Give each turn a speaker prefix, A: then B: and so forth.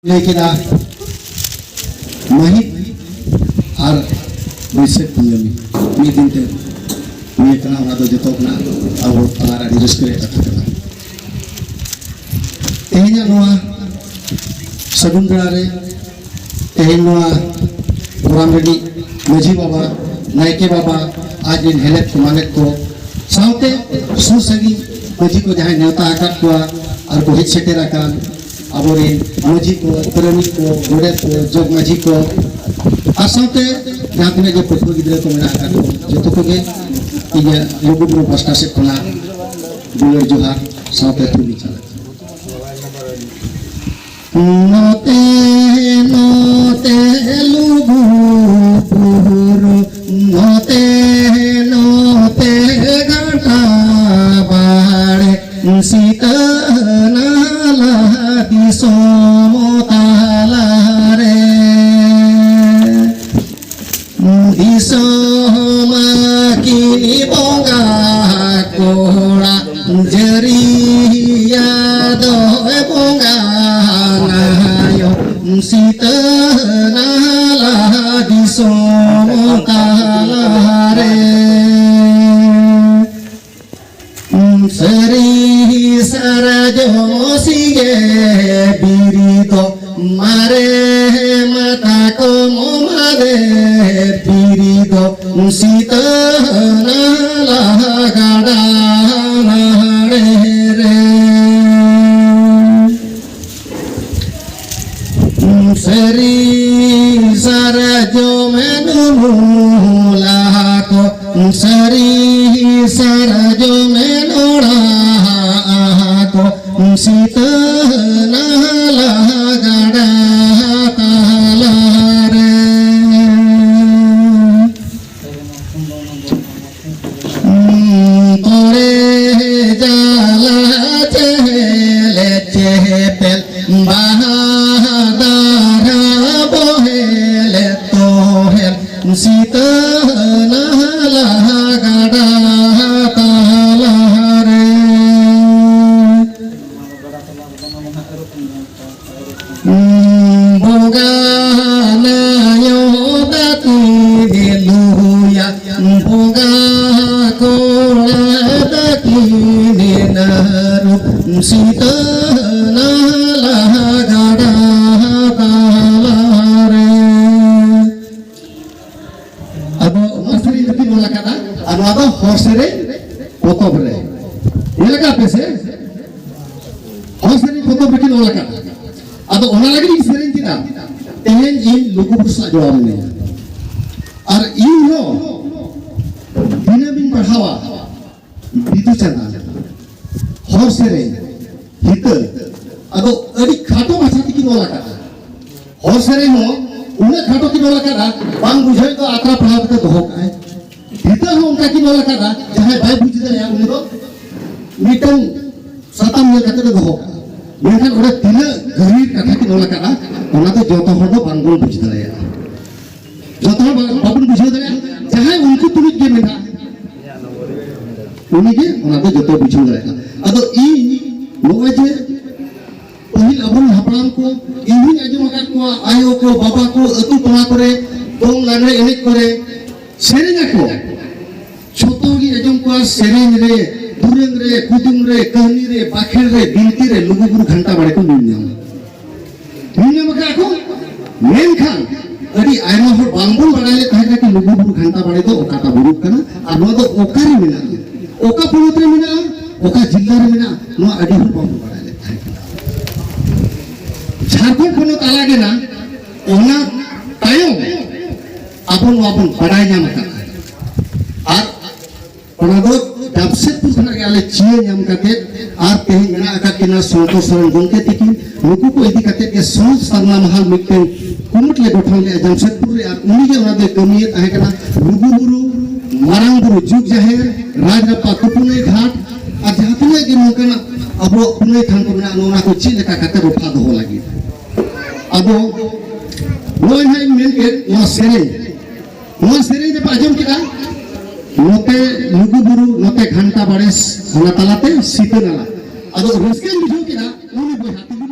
A: लेकिन महित और बैसाख कुंडमी मिद दिन जो अब तलार रस्क कथा तेहना सगुन बेड़े तेहन गोरामरेडी माझी बाबा नायके बाबा आज इन हेलेट को मानेत को साउते सुसंगी माझी को जहाँ नेवता आकात को और को हित सेटेर आकान अबोरे माझी को परमिट को गोडेत को जोग माझी को और साउते जहाँ तक जो पटुआ गिद्रा को मेना आकात को जो तो कोगे इन्हें लोगों को पास्टा से खुना दुलर जोहार साउते तुली चला नोते नोते लुगु पुरु नोते नोते घटा बाड़े सीता नाला दिसो मोताला रे दिसो माकी बोगा कोड़ा जरिया दो बोगा सीता नाला दिसो मोताला रे सरी सरजो सिगे बीरी तो मारे माता को मारे बीरी तो सीता नाला गाड़ा नाड़े रे सरी सरजो में नूला को सरी सरजो में नोड़ा को सीता नाला गाड़ा ताला रे तोरे जाला चेले चेपेल सीता नाला गाड़ा ताला रे बोगा नायो दाती दिलुया बोगा कोला दाती दिनारू सीता नाला गाड़ा ताला रे अब मसरी नती बोला कदा अनुवाद होसरे पोतोब रे एलका पेसे होसरे पोतोब की बोला कदा अब ओना लगी सेरेन किना तेहेन इन लोगो पुसा जवाब ने और इन हो बिना बिन पढ़ावा बिदु चंदा होसरे हित अब अड़ी खाटो भाषा की बोला कदा होसरे हो उन्हें खाटो की बोला कदा बांग बुझे तो आत्रा पढ़ाव के दोहो का है भीतर हो उनका की बोला कदा चाहे भाई बुझ दे या उन्हें तो मीटन सातम में कहते दोहो का मेंखान ओरे तिना गरीब कथा की बोला कदा ओना तो जोतो हो दो बांगुल बुझ दे या जोतो हो बाबुन बुझ दे चाहे उनको तुलित के मेना उन्हीं के ओना तो जोतो बुझ दे अदो ई लोग जे पहिल अबन हपड़ाम को इहिन आजम आकात को आयो को बाबा को अतु टोला करे दोंग लाने एनेज करे सेरेना को छोटो गी आजम को सेरेन रे दुरेन रे कुदुम रे कहानी रे बाखेर रे बिनती रे लुगुबुरु घंटा बाड़े को निन्याम का को मेन खान अड़ी आयमा हो बांगुल बाड़ाले ताहे कि लुगुबुरु घंटा बाड़े तो ओकाटा बुरु कना और नो तो ओकारी मिना ओका पुरुत रे मिना ओका जिल्ला रे मिना नो अड़ी हो बांगुल बाड़ाले झारखंड को ताला के ना ओना तायो अपन अपन बड़ाई नाम का और ओना दो जमशेदपुर खना के आले चिए नाम काते और तेही मेना आका केना संतोष सरन गोंके तिकी नुकु को इदी काते के सोच सरना महल मिटे कुमुट ले गोठन ले जमशेदपुर रे और उनी के ओना दे कमिए ताहे कना लुगुबुरु मारांगबुरु जुग जाहेर राजरप्पा कुपुने घाट और जहां तने के नोकना अब पुने खान को मेना ओना को ची लेका काते रोफा दो लागी अब लोई है मेन के नो सेरे जे पाजम किदा नोते लुगुबुरु नोते घंटा बाड़े होना तलाते सीते नाला अदो रस्के बुझो किदा उनी बोय हाथी